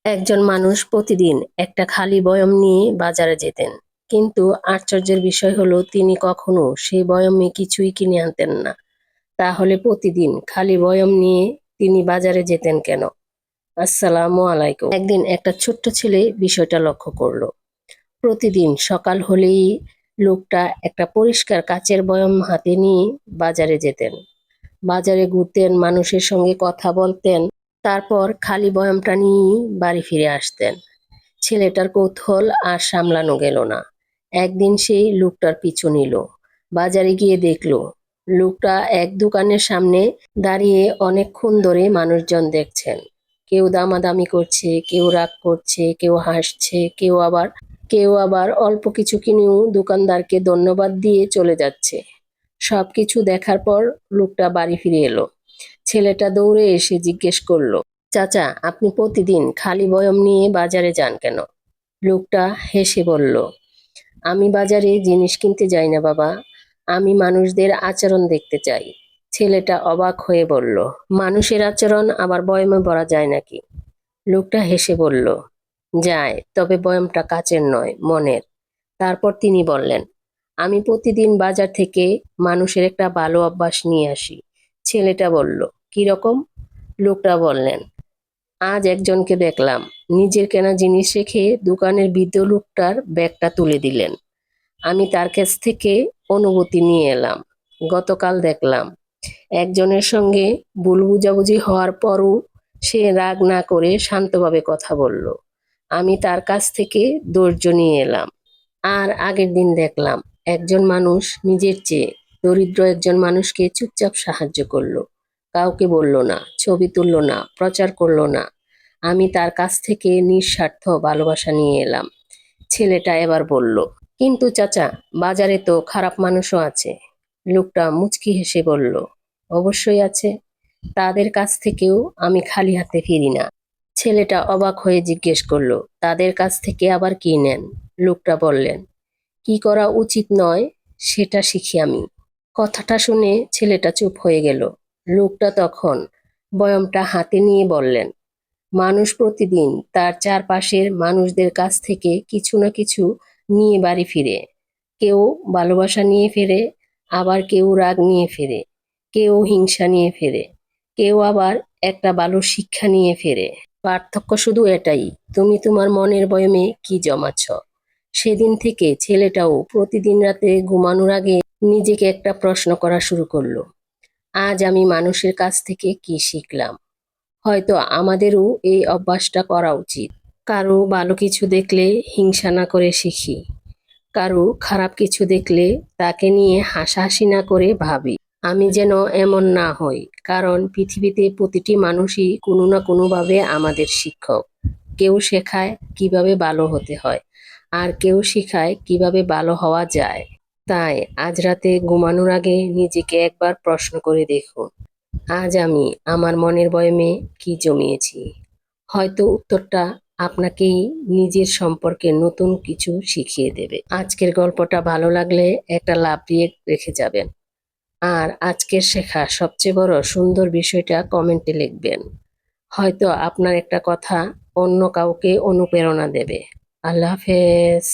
একজন মানুষ প্রতিদিন একটা খালি বয়ম নিয়ে বাজারে যেতেন, কিন্তু আশ্চর্যের বিষয় হলো তিনি কখনো সেই বয়মে কিছুই কিনে আনতেন না। তাহলে প্রতিদিন খালি বয়ম নিয়ে তিনি বাজারে যেতেন কেন? আসসালামু আলাইকুম। একদিন একটা ছোট্ট ছেলে বিষয়টা লক্ষ্য করলো। প্রতিদিন সকাল হলেই লোকটা একটা পরিষ্কার কাচের বয়ম হাতে নিয়ে বাজারে যেতেন। বাজারে ঘুরতেন, মানুষের সঙ্গে কথা বলতেন, তারপর খালি বয়ামটা নিয়েই বাড়ি ফিরে আসতেন। ছেলেটার কৌতূহল আর সামলানো গেল না। একদিন সেই লোকটার পিছু নিল। বাজারে গিয়ে দেখলো লোকটা এক দোকানের সামনে দাঁড়িয়ে অনেকক্ষণ ধরে মানুষজন দেখছেন। কেউ দামাদামি করছে, কেউ রাগ করছে, কেউ হাসছে, কেউ আবার অল্প কিছু কিনেও দোকানদারকে ধন্যবাদ দিয়ে চলে যাচ্ছে। সবকিছু দেখার পর লোকটা বাড়ি ফিরে এলো। ছেলেটা দৌড়ে এসে জিজ্ঞেস করলো, চাচা, আপনি প্রতিদিন খালি বয়ম নিয়ে বাজারে যান কেন? লোকটা হেসে বলল, আমি বাজারে জিনিস কিনতে যাই না বাবা, আমি মানুষদের আচরণ দেখতে চাই। ছেলেটা অবাক হয়ে বলল, মানুষের আচরণ আবার বয়মে ভরা যায় নাকি? লোকটা হেসে বলল, যায়, তবে বয়মটা কাচের নয়, মনের। তারপর তিনি বললেন, আমি প্রতিদিন বাজার থেকে মানুষের একটা ভালো অভ্যাস নিয়ে আসি। ছেলেটা বলল, কিরকম? লোকটা বললেন, আজ একজনকে দেখলাম নিজের কেনা জিনিস রেখে দোকানের বৃদ্ধ লোকটার ব্যাগটা তুলে দিলেন। আমি তার কাছ থেকে অনুভূতি নিয়ে এলাম। গতকাল দেখলাম একজনের সঙ্গে ভুল বুঝাবুঝি হওয়ার পরও সে রাগ না করে শান্তভাবে কথা বলল। আমি তার কাছ থেকে ধৈর্য নিয়ে এলাম। আর আগের দিন দেখলাম একজন মানুষ নিজের চেয়ে দরিদ্র একজন মানুষকে চুপচাপ সাহায্য করলো। কাউকে বলল না, ছবি তুললো না, প্রচার করলো না। আমি তার কাছ থেকে নিঃস্বার্থ ভালোবাসা নিয়ে এলাম। ছেলেটা এবার বলল, কিন্তু চাচা, বাজারে তো খারাপ মানুষও আছে। লোকটা মুচকি হেসে বলল, অবশ্যই আছে, তাদের কাছ থেকেও আমি খালি হাতে ফিরি না। ছেলেটা অবাক হয়ে জিজ্ঞেস করলো, তাদের কাছ থেকে আবার কি নেন? লোকটা বললেন, কি করা উচিত নয় সেটা শিখি আমি। কথাটা শুনে ছেলেটা চুপ হয়ে গেল। লোকটা তখন বয়মটা হাতে নিয়ে বললেন, মানুষ প্রতিদিন তার চারপাশের মানুষদের কাছ থেকে কিছু না কিছু নিয়ে বাড়ি ফিরে। কেউ ভালোবাসা নিয়ে ফেরে, আবার কেউ রাগ নিয়ে ফেরে, কেউ হিংসা নিয়ে ফেরে, কেউ আবার একটা ভালো শিক্ষা নিয়ে ফেরে। পার্থক্য শুধু এটাই, তুমি তোমার মনের বয়মে কি জমাচ্ছ। সেদিন থেকে ছেলেটাও প্রতিদিন রাতে ঘুমানোর আগে নিজেকে একটা প্রশ্ন করা শুরু করলো, আজ আমি মানুষের কাছ থেকে কি শিখলাম? হয়তো আমাদেরও এই অভ্যাসটা করা উচিত। কারো ভালো কিছু দেখলে হিংসা না করে শিখি, কারো খারাপ কিছু দেখলে তাকে নিয়ে হাসাহাসি না করে ভাবি, আমি যেন এমন না হই। কারণ পৃথিবীতে প্রতিটি মানুষই কোনো না কোনোভাবে আমাদের শিক্ষক। কেউ শেখায় কিভাবে ভালো হতে হয়, আর কেউ শেখায় কিভাবে ভালো হওয়া যায়। তাই আজ রাতে ঘুমানোর আগে নিজেকে একবার প্রশ্ন করে দেখুন, আজ আমি আমার মনের বয়মে কি জমিয়েছি। হয়তো উত্তরটা আপনাকেই নিজের সম্পর্কে নতুন কিছু শিখিয়ে দেবে। আজকের গল্পটা ভালো লাগলে একটা লাভ দিয়ে রেখে যাবেন। আর আজকের শেখা সবচেয়ে বড় সুন্দর বিষয়টা কমেন্টে লিখবেন। হয়তো আপনার একটা কথা অন্য কাউকে অনুপ্রেরণা দেবে। আল্লাহ হাফেজ।